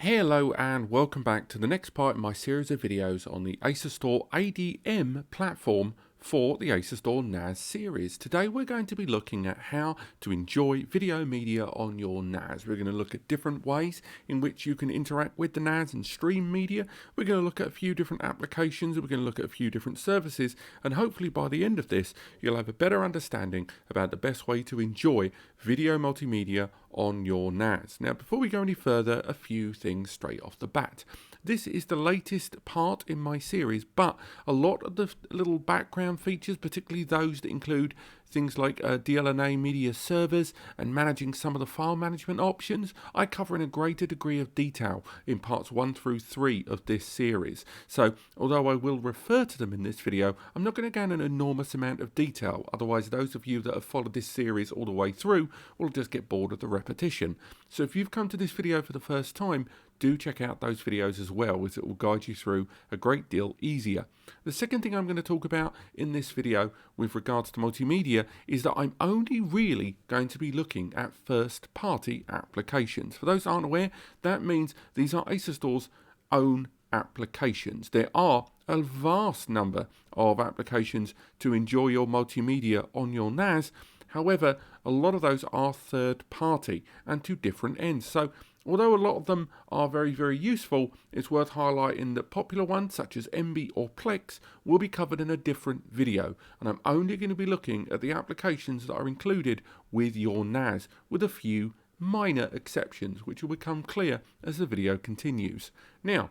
Hello and welcome back to the next part in my series of videos on the Asustor ADM platform for the Asustor NAS series. Today we're going to be looking at how to enjoy video media on your NAS. We're going to look at different ways in which you can interact with the NAS and stream media. We're going to look at a few different applications, we're going to look at a few different services, and hopefully by the end of this you'll have a better understanding about the best way to enjoy video multimedia on your NAS. Now before we go any further, a few things straight off the bat. This is the latest part in my series, but a lot of the little background features, particularly those that include things like Dlna media servers and managing some of the file management options, I cover in a greater degree of detail in parts 1 through 3 of this series. So although I will refer to them in this video, I'm not going to go into an enormous amount of detail, otherwise those of you that have followed this series all the way through will just get bored of the repetition. So if you've come to this video for the first time, do check out those videos as well, as it will guide you through a great deal easier. The second thing I'm going to talk about in this video with regards to multimedia is that I'm only really going to be looking at first-party applications. For those that aren't aware, that means these are Asustor's own applications. There are a vast number of applications to enjoy your multimedia on your NAS. However, a lot of those are third-party and to different ends. So although a lot of them are very useful, it's worth highlighting that popular ones such as MB or Plex will be covered in a different video, and I'm only going to be looking at the applications that are included with your NAS, with a few minor exceptions which will become clear as the video continues. Now,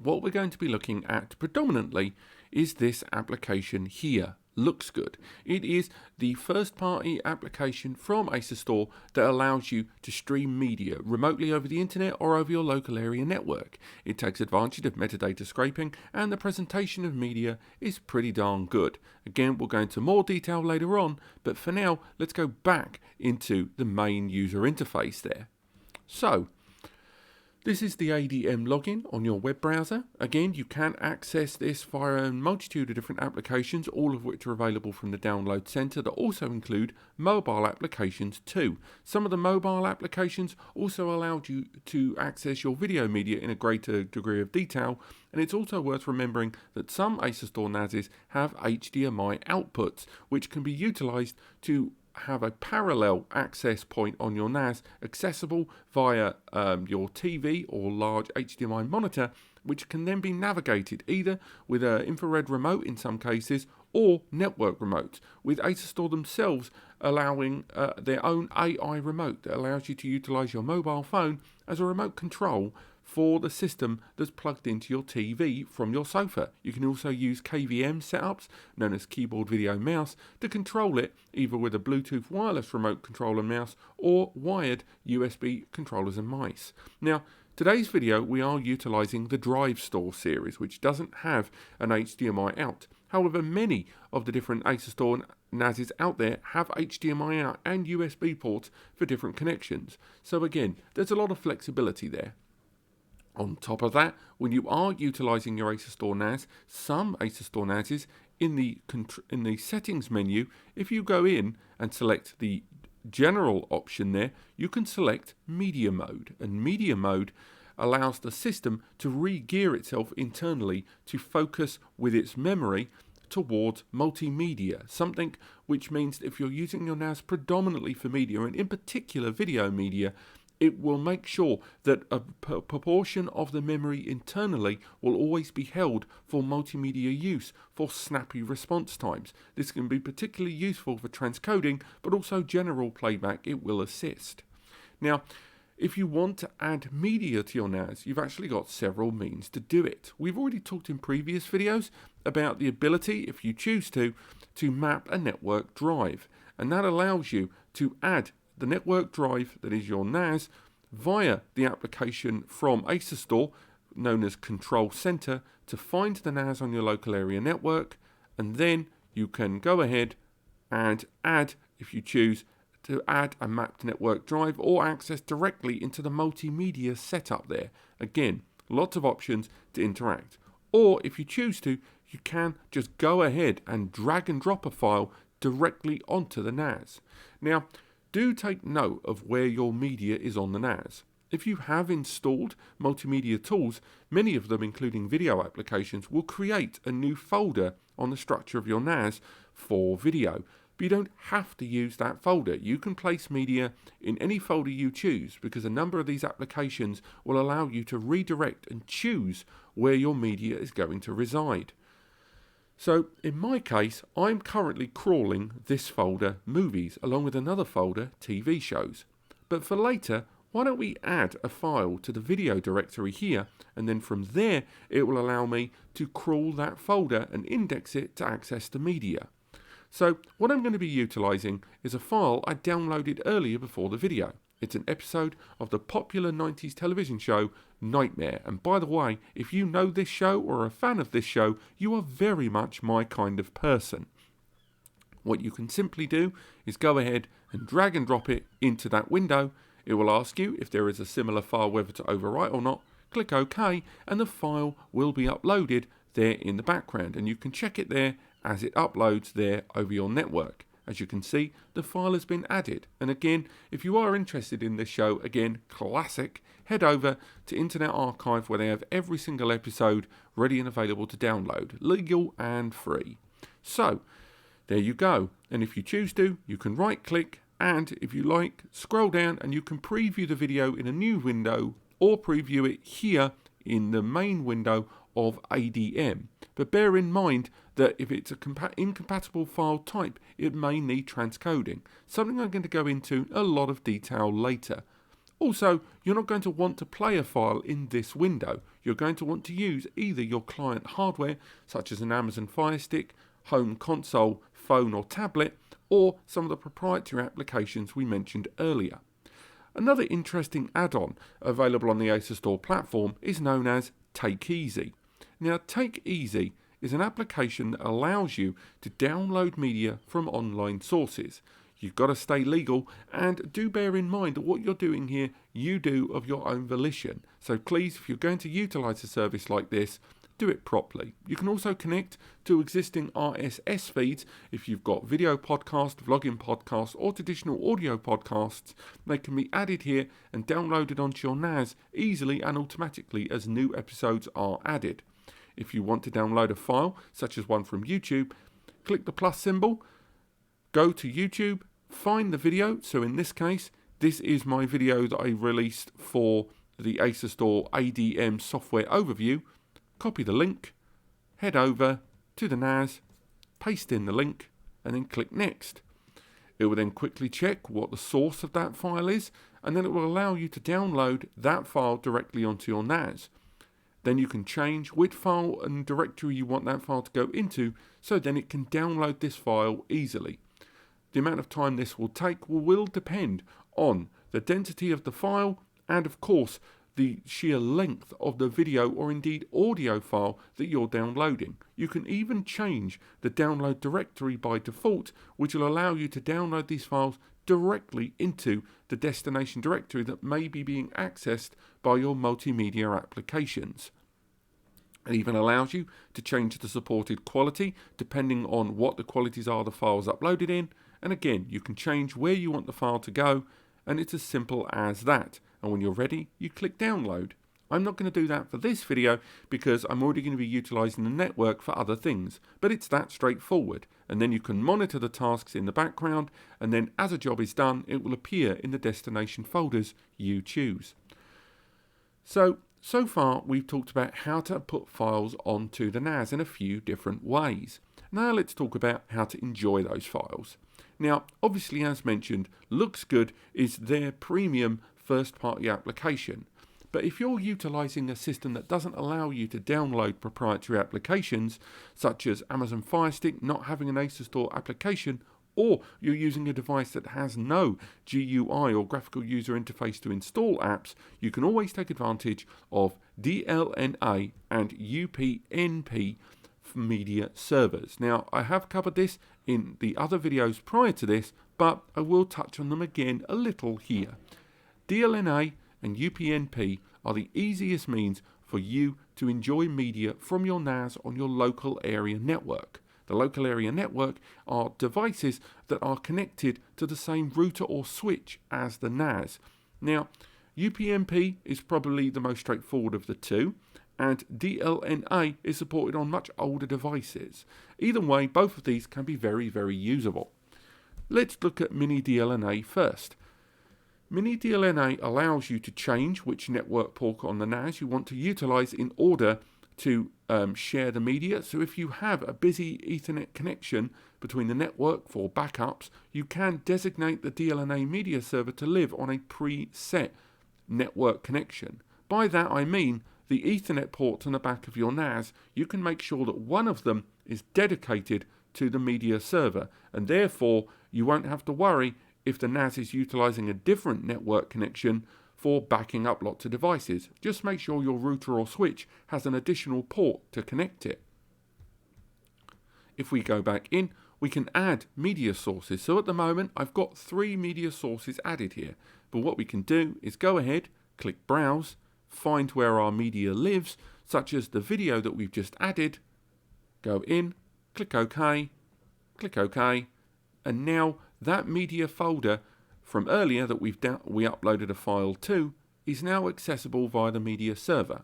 what we're going to be looking at predominantly is this application here. Looks good. It is the first-party application from Asustor that allows you to stream media remotely over the internet or over your local area network. It takes advantage of metadata scraping, and the presentation of media is pretty darn good. Again, we'll go into more detail later on, but for now, let's go back into the main user interface there. So, this is the ADM login on your web browser. Again, you can access this via a multitude of different applications, all of which are available from the download center, that also include mobile applications too. Some of the mobile applications also allow you to access your video media in a greater degree of detail, and it's also worth remembering that some Asustor NASs have Hdmi outputs, which can be utilized to have a parallel access point on your NAS accessible via your TV or large HDMI monitor, which can then be navigated either with an infrared remote in some cases or network remotes, with Asustor themselves allowing their own AI remote that allows you to utilize your mobile phone as a remote control for the system that's plugged into your TV from your sofa. You can also use KVM setups, known as keyboard video mouse, to control it either with a Bluetooth wireless remote controller mouse or wired USB controllers and mice. Now, today's video we are utilizing the Drive Store series, which doesn't have an HDMI out. However, many of the different Asustor NASs out there have HDMI out and USB ports for different connections. So again, there's a lot of flexibility there. On top of that, when you are utilizing your Asustor NAS, some Asustor NASs in the settings menu, if you go in and select the general option there, you can select media mode, and media mode allows the system to re-gear itself internally to focus with its memory towards multimedia, something which means that if you're using your NAS predominantly for media, and in particular video media, it will make sure that a proportion of the memory internally will always be held for multimedia use for snappy response times. This can be particularly useful for transcoding, but also general playback it will assist. Now, if you want to add media to your NAS, you've actually got several means to do it. We've already talked in previous videos about the ability, if you choose to map a network drive, and that allows you to add the network drive that is your NAS via the application from Asustor known as Control Center to find the NAS on your local area network, and then you can go ahead and add, if you choose, to add a mapped network drive or access directly into the multimedia setup there. Again, lots of options to interact. Or if you choose to, you can just go ahead and drag and drop a file directly onto the NAS. Now, do take note of where your media is on the NAS. If you have installed multimedia tools, many of them, including video applications, will create a new folder on the structure of your NAS for video. But you don't have to use that folder. You can place media in any folder you choose, because a number of these applications will allow you to redirect and choose where your media is going to reside. So in my case, I'm currently crawling this folder, movies, along with another folder, TV shows. But for later, why don't we add a file to the video directory here, and then from there it will allow me to crawl that folder and index it to access the media. So what I'm going to be utilizing is a file I downloaded earlier before the video. It's an episode of the popular 90s television show Nightmare. And by the way, if you know this show or are a fan of this show, you are very much my kind of person. What you can simply do is go ahead and drag and drop it into that window. It will ask you if there is a similar file whether to overwrite or not. Click OK and the file will be uploaded there in the background, and you can check it there as it uploads there over your network. As you can see, the file has been added. And again, if you are interested in this show, again, classic, head over to Internet Archive where they have every single episode ready and available to download, legal and free. So, there you go. And if you choose to, you can right click and, if you like, scroll down and you can preview the video in a new window or preview it here in the main window of ADM. But bear in mind that if it's an incompatible file type, it may need transcoding, something I'm going to go into a lot of detail later. Also, you're not going to want to play a file in this window. You're going to want to use either your client hardware, such as an Amazon Fire Stick, home console, phone or tablet, or some of the proprietary applications we mentioned earlier. Another interesting add-on available on the Asustor platform is known as Take Easy. Now, Take Easy is an application that allows you to download media from online sources. You've got to stay legal, and do bear in mind that what you're doing here, you do of your own volition. So please, if you're going to utilize a service like this, do it properly. You can also connect to existing RSS feeds if you've got video podcast, vlogging podcasts, or traditional audio podcasts. They can be added here and downloaded onto your NAS easily and automatically as new episodes are added. If you want to download a file, such as one from YouTube, click the plus symbol, go to YouTube, find the video. So in this case, this is my video that I released for the Asustor ADM software overview. Copy the link, head over to the NAS, paste in the link, and then click Next. It will then quickly check what the source of that file is, and then it will allow you to download that file directly onto your NAS. Then you can change which file and directory you want that file to go into, so then it can download this file easily. The amount of time this will take will depend on the density of the file and, of course, the sheer length of the video or indeed audio file that you're downloading. You can even change the download directory by default, which will allow you to download these files directly into the destination directory that may be being accessed by your multimedia applications. It even allows you to change the supported quality depending on what the qualities are the files uploaded in. And again, you can change where you want the file to go, and it's as simple as that. And when you're ready, you click download. I'm not going to do that for this video because I'm already going to be utilizing the network for other things, but it's that straightforward. And then you can monitor the tasks in the background, and then as a job is done, it will appear in the destination folders you choose. So far we've talked about how to put files onto the NAS in a few different ways. Now let's talk about how to enjoy those files. Now, obviously, as mentioned, Looks Good is their premium first-party application. But if you're utilizing a system that doesn't allow you to download proprietary applications, such as Amazon Fire Stick not having an Asustor application, or you're using a device that has no GUI or graphical user interface to install apps, you can always take advantage of Dlna and UPnP media servers. Now, I have covered this in the other videos prior to this, but I will touch on them again a little here. Dlna and UPnP are the easiest means for you to enjoy media from your NAS on your local area network. The local area network are devices that are connected to the same router or switch as the NAS. Now, UPnP is probably the most straightforward of the two, and Dlna is supported on much older devices. Either way, both of these can be very, very usable. Let's look at Mini Dlna first. Mini Dlna allows you to change which network port on the NAS you want to utilize in order to share the media. So if you have a busy Ethernet connection between the network for backups, you can designate the Dlna media server to live on a preset network connection. By that I mean the Ethernet ports on the back of your NAS, you can make sure that one of them is dedicated to the media server, and therefore you won't have to worry if the NAS is utilizing a different network connection for backing up lots of devices. Just make sure your router or switch has an additional port to connect it. If we go back in, we can add media sources. So at the moment I've got 3 media sources added here, but what we can do is go ahead, click browse, find where our media lives, such as the video that we've just added, go in, click OK, and now that media folder from earlier that we uploaded a file to is now accessible via the media server.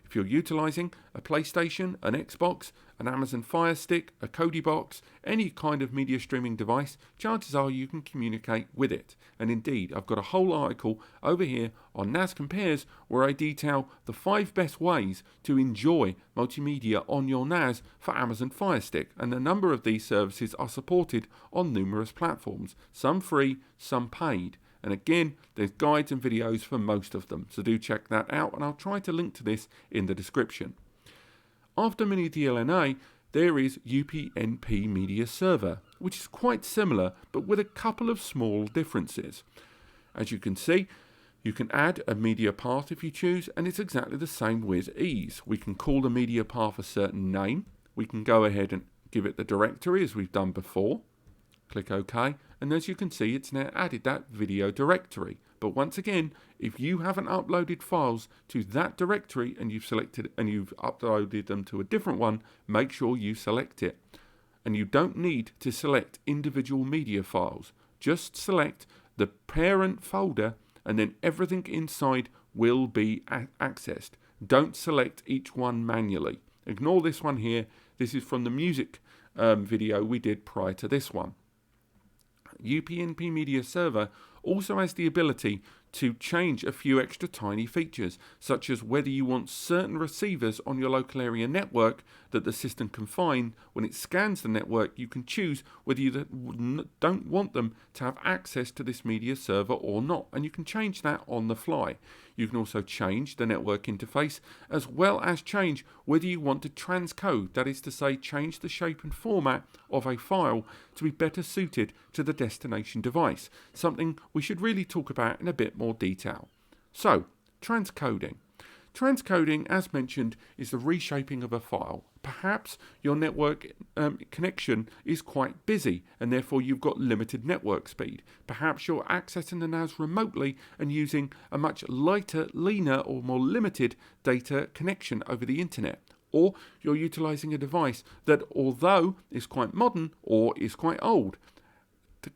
If you're utilizing a PlayStation, an Xbox, an Amazon Fire Stick, a Kodi box, any kind of media streaming device, chances are you can communicate with it. And indeed, I've got a whole article over here on NAS Compares where I detail the 5 best ways to enjoy multimedia on your NAS for Amazon Fire Stick. And a number of these services are supported on numerous platforms, some free, some paid. And again, there's guides and videos for most of them, so do check that out, and I'll try to link to this in the description. After Mini Dlna, there is UPnP Media Server, which is quite similar, but with a couple of small differences. As you can see, you can add a media path if you choose, and it's exactly the same with ease. We can call the media path a certain name. We can go ahead and give it the directory as we've done before. Click OK, and as you can see, it's now added that video directory. But once again, if you haven't uploaded files to that directory and you've uploaded them to a different one, make sure you select it. And you don't need to select individual media files. Just select the parent folder and then everything inside will be accessed. Don't select each one manually. Ignore this one here. This is from the music video we did prior to this one. UPnP Media Server also has the ability to change a few extra tiny features, such as whether you want certain receivers on your local area network that the system can find. When it scans the network, you can choose whether you don't want them to have access to this media server or not, and you can change that on the fly. You can also change the network interface, as well as change whether you want to transcode, that is to say, change the shape and format of a file to be better suited to the destination device, something we should really talk about in a bit more detail. So, transcoding. Transcoding, as mentioned, is the reshaping of a file. Perhaps your network connection is quite busy and therefore you've got limited network speed. Perhaps you're accessing the NAS remotely and using a much lighter, leaner or more limited data connection over the internet. Or you're utilizing a device that, although is quite modern or is quite old,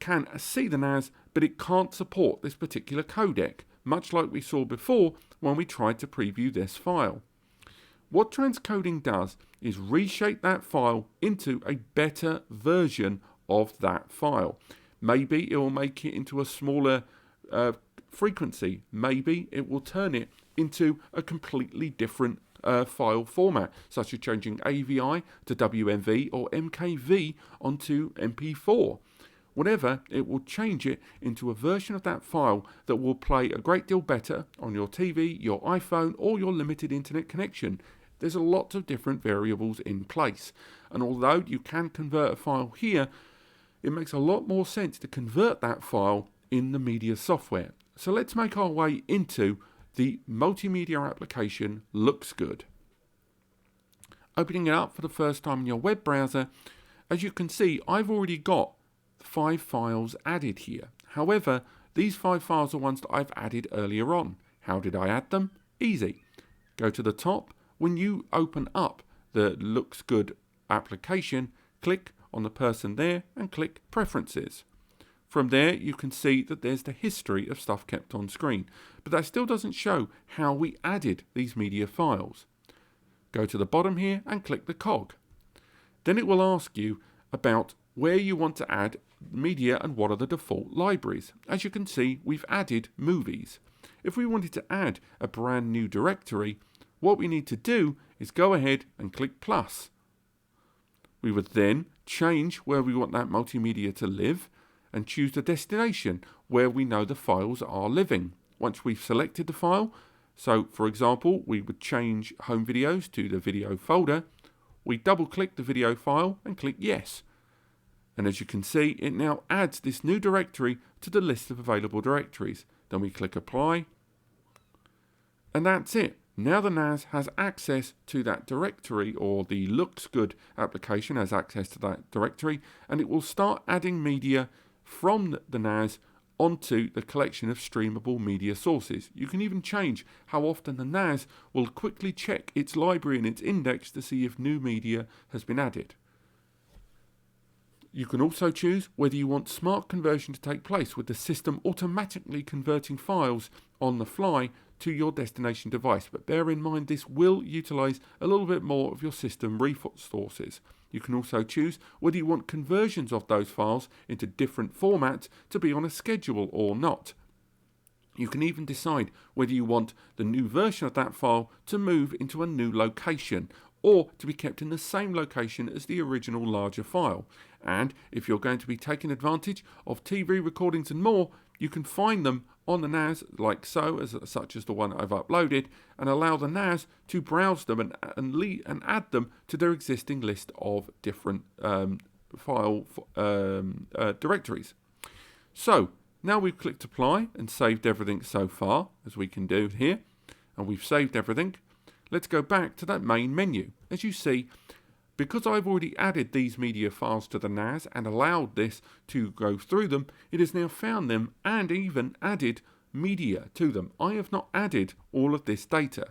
can see the NAS, but it can't support this particular codec, much like we saw before when we tried to preview this file. What transcoding does is reshape that file into a better version of that file. Maybe it will make it into a smaller frequency. Maybe it will turn it into a completely different file format, such as changing AVI to WMV or MKV onto MP4. Whatever, it will change it into a version of that file that will play a great deal better on your TV, your iPhone, or your limited internet connection. There's a lot of different variables in place, and although you can convert a file here, it makes a lot more sense to convert that file in the media software. So let's make our way into the multimedia application Looks Good. Opening it up for the first time in your web browser, as you can see, I've already got 5 files added here. However, these 5 files are ones that I've added earlier on. How did I add them? Easy. Go to the top. When you open up the Looks Good application, click on the person there and click Preferences. From there, you can see that there's the history of stuff kept on screen, but that still doesn't show how we added these media files. Go to the bottom here and click the cog. Then it will ask you about where you want to add media and what are the default libraries. As you can see, we've added movies. If we wanted to add a brand new directory, what we need to do is go ahead and click plus. We would then change where we want that multimedia to live and choose the destination where we know the files are living. Once we've selected the file, so for example, we would change home videos to the video folder, we double click the video file and click yes. And as you can see, it now adds this new directory to the list of available directories. Then we click apply, and that's it. Now the NAS has access to that directory, or the Looks Good application has access to that directory, and it will start adding media from the NAS onto the collection of streamable media sources. You can even change how often the NAS will quickly check its library and its index to see if new media has been added. You can also choose whether you want smart conversion to take place, with the system automatically converting files on the fly to your destination device. But bear in mind, this will utilize a little bit more of your system resources. You can also choose whether you want conversions of those files into different formats to be on a schedule or not. You can even decide whether you want the new version of that file to move into a new location, or to be kept in the same location as the original larger file. And if you're going to be taking advantage of TV recordings and more, you can find them on the NAS like so, such as the one I've uploaded, and allow the NAS to browse them and add them to their existing list of different file directories. So now we've clicked apply and saved everything so far, as we can do here, and we've saved everything. Let's go back to that main menu. As you see, because I've already added these media files to the NAS and allowed this to go through them, it has now found them and even added media to them. I have not added all of this data.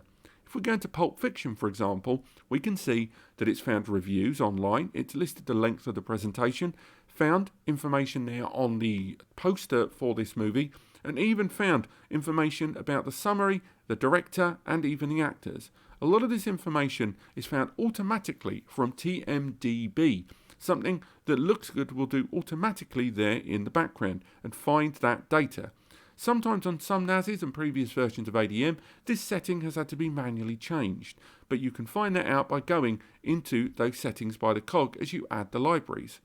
If we go into Pulp Fiction, for example, we can see that it's found reviews online, it's listed the length of the presentation, found information there on the poster for this movie, and even found information about the summary, the director, and even the actors. A lot of this information is found automatically from TMDB, something that Looks Good will do automatically there in the background and find that data. Sometimes on some NASes and previous versions of ADM, this setting has had to be manually changed, but you can find that out by going into those settings by the cog as you add the libraries.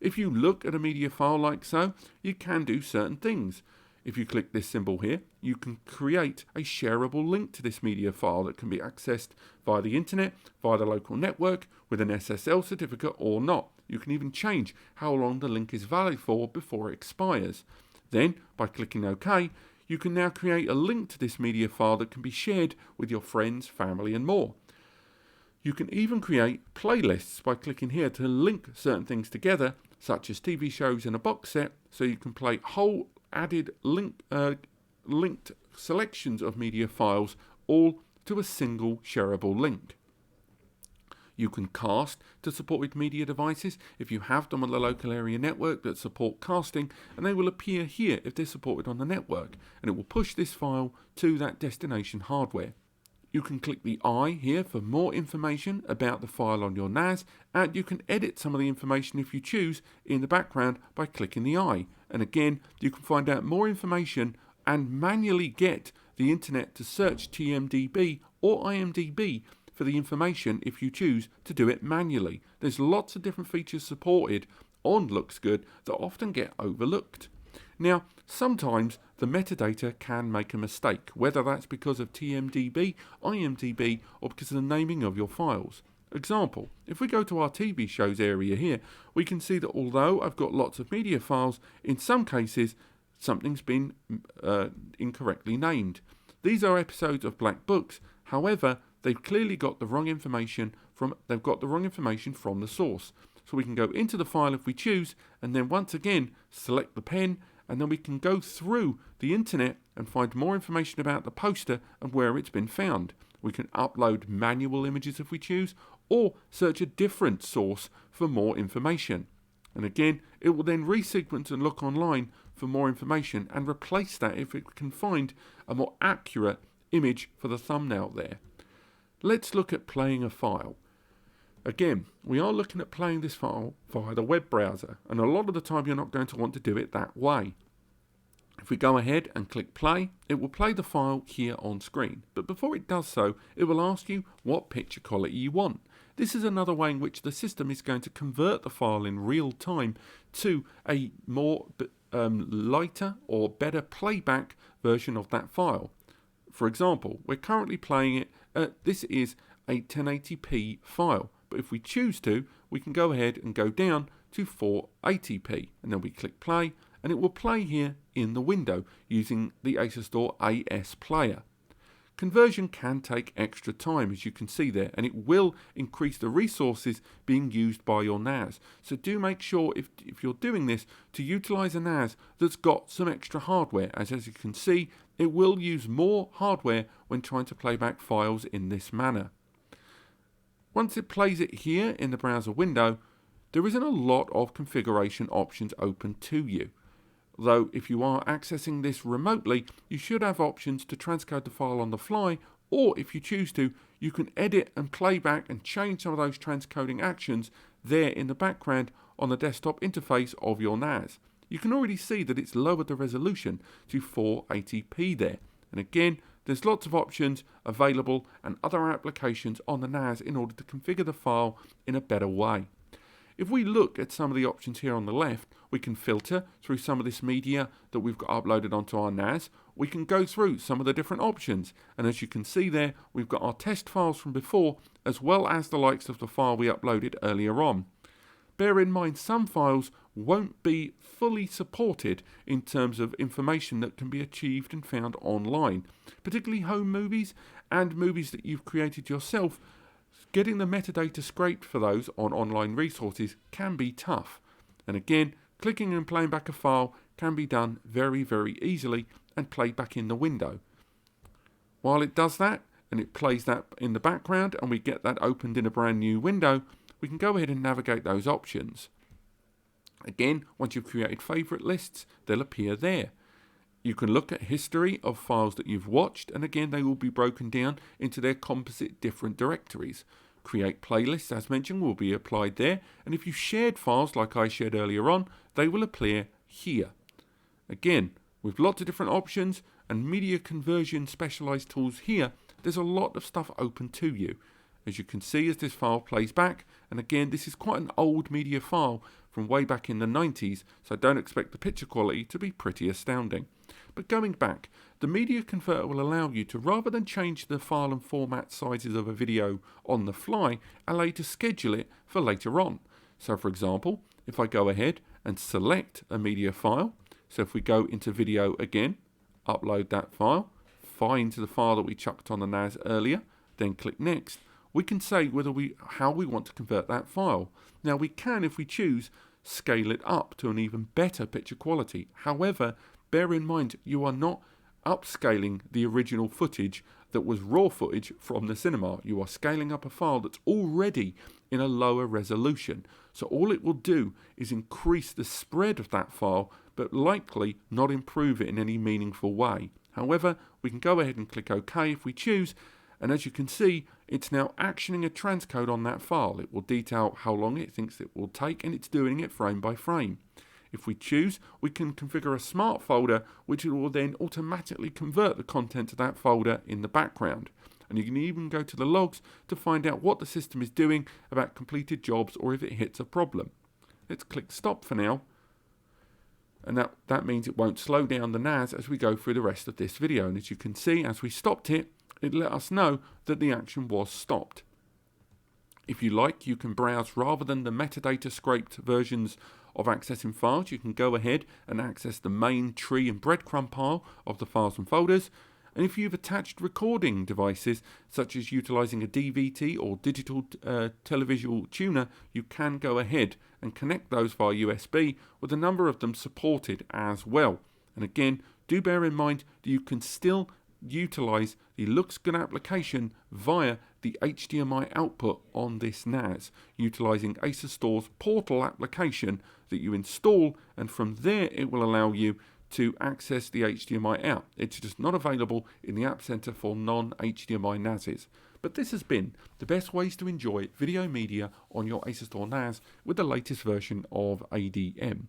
If you look at a media file like so, you can do certain things. If you click this symbol here, you can create a shareable link to this media file that can be accessed via the internet, via the local network, with an SSL certificate or not. You can even change how long the link is valid for before it expires. Then, by clicking OK, you can now create a link to this media file that can be shared with your friends, family, and more. You can even create playlists by clicking here to link certain things together, such as TV shows in a box set, so you can play whole added linked selections of media files all to a single shareable link. You can cast to support with media devices if you have them on the local area network that support casting, and they will appear here if they're supported on the network, and it will push this file to that destination hardware. You can click the I here for more information about the file on your NAS, and you can edit some of the information if you choose in the background by clicking the I. And again, you can find out more information and manually get the internet to search TMDB or IMDb for the information if you choose to do it manually. There's lots of different features supported on Looks Good that often get overlooked. Now, sometimes the metadata can make a mistake, whether that's because of TMDB, IMDb, or because of the naming of your files. Example, if we go to our TV shows area here, we can see that although I've got lots of media files, in some cases something's been incorrectly named. These are episodes of Black Books, however, they've clearly got the wrong information from the source. So we can go into the file if we choose, and then once again select the pen, and then we can go through the internet and find more information about the poster and where it's been found. We can upload manual images if we choose, or search a different source for more information. And again, it will then resequence and look online for more information and replace that if it can find a more accurate image for the thumbnail there. Let's look at playing a file. Again, we are looking at playing this file via the web browser, and a lot of the time you're not going to want to do it that way. If we go ahead and click play, it will play the file here on screen. But before it does so, it will ask you what picture quality you want. This is another way in which the system is going to convert the file in real time to a more lighter or better playback version of that file. For example, we're currently playing it, this is a 1080p file. But if we choose to, we can go ahead and go down to 480p, and then we click play, and it will play here in the window using the Asustor AS player. Conversion can take extra time, as you can see there, and it will increase the resources being used by your NAS. So do make sure, if you're doing this, to utilize a NAS that's got some extra hardware, as you can see, it will use more hardware when trying to play back files in this manner. Once it plays it here in the browser window, there isn't a lot of configuration options open to you. Though if you are accessing this remotely, you should have options to transcode the file on the fly, or if you choose to, you can edit and play back and change some of those transcoding actions there in the background on the desktop interface of your NAS. You can already see that it's lowered the resolution to 480p there. And again, there's lots of options available and other applications on the NAS in order to configure the file in a better way. If we look at some of the options here on the left, we can filter through some of this media that we've got uploaded onto our NAS. We can go through some of the different options, and as you can see there, we've got our test files from before, as well as the likes of the file we uploaded earlier on. Bear in mind, some files won't be fully supported in terms of information that can be achieved and found online, particularly home movies and movies that you've created yourself. Getting the metadata scraped for those on online resources can be tough. And again, clicking and playing back a file can be done very, very easily and played back in the window. While it does that, and it plays that in the background, and we get that opened in a brand new window, we can go ahead and navigate those options. Again, once you've created favourite lists, they'll appear there. You can look at history of files that you've watched, and again, they will be broken down into their composite different directories. Create playlists, as mentioned, will be applied there, and if you shared files like I shared earlier on, they will appear here. Again, with lots of different options and media conversion specialized tools here, there's a lot of stuff open to you. As you can see as this file plays back, and again, this is quite an old media file from way back in the 90s, so don't expect the picture quality to be pretty astounding. But going back, the media converter will allow you to, rather than change the file and format sizes of a video on the fly, allow you to schedule it for later on. So for example, if I go ahead and select a media file, so if we go into video again, upload that file, find the file that we chucked on the NAS earlier, then click next, we can say how we want to convert that file. Now we can, if we choose, scale it up to an even better picture quality. However, bear in mind, you are not upscaling the original footage that was raw footage from the cinema. You are scaling up a file that's already in a lower resolution. So all it will do is increase the spread of that file, but likely not improve it in any meaningful way. However, we can go ahead and click OK if we choose, and as you can see, it's now actioning a transcode on that file. It will detail how long it thinks it will take, and it's doing it frame by frame. If we choose, we can configure a smart folder, which will then automatically convert the content to that folder in the background. And you can even go to the logs to find out what the system is doing about completed jobs or if it hits a problem. Let's click stop for now. And that means it won't slow down the NAS as we go through the rest of this video. And as you can see, as we stopped it, it let us know that the action was stopped. If you like, you can browse rather than the metadata scraped versions of accessing files. You can go ahead and access the main tree and breadcrumb pile of the files and folders. And if you've attached recording devices, such as utilizing a DVT or digital televisual tuner, you can go ahead and connect those via USB, with a number of them supported as well. And again, do bear in mind that you can still utilize the Looks Good application via the Hdmi output on this NAS, utilizing Asustor's portal application that you install, and from there it will allow you to access the HDMI out. It's just not available in the App Center for non-HDMI NASs. But this has been the best ways to enjoy video media on your Asustor NAS with the latest version of ADM.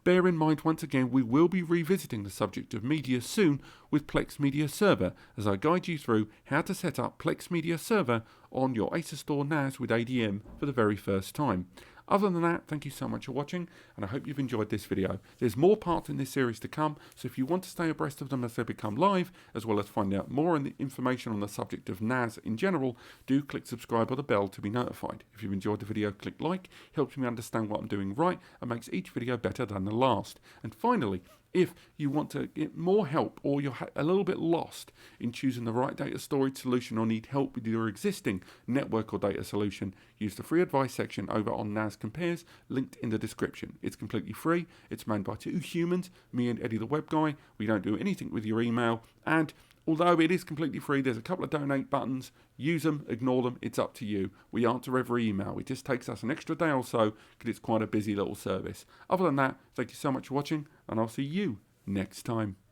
Bear in mind, once again, we will be revisiting the subject of media soon with Plex Media Server, as I guide you through how to set up Plex Media Server on your Asustor NAS with ADM for the very first time. Other than that, thank you so much for watching, and I hope you've enjoyed this video. There's more parts in this series to come, so if you want to stay abreast of them as they become live, as well as find out more information on the subject of NAS in general, do click subscribe or the bell to be notified. If you've enjoyed the video, click like. Helps me understand what I'm doing right and makes each video better than the last. And finally, if you want to get more help, or you're a little bit lost in choosing the right data storage solution, or need help with your existing network or data solution, use the free advice section over on NAS Compares, linked in the description. It's completely free. It's made by two humans, me and Eddie the web guy. We don't do anything with your email, and although it is completely free, there's a couple of donate buttons. Use them, ignore them, it's up to you. We answer every email. It just takes us an extra day or so because it's quite a busy little service. Other than that, thank you so much for watching, and I'll see you next time.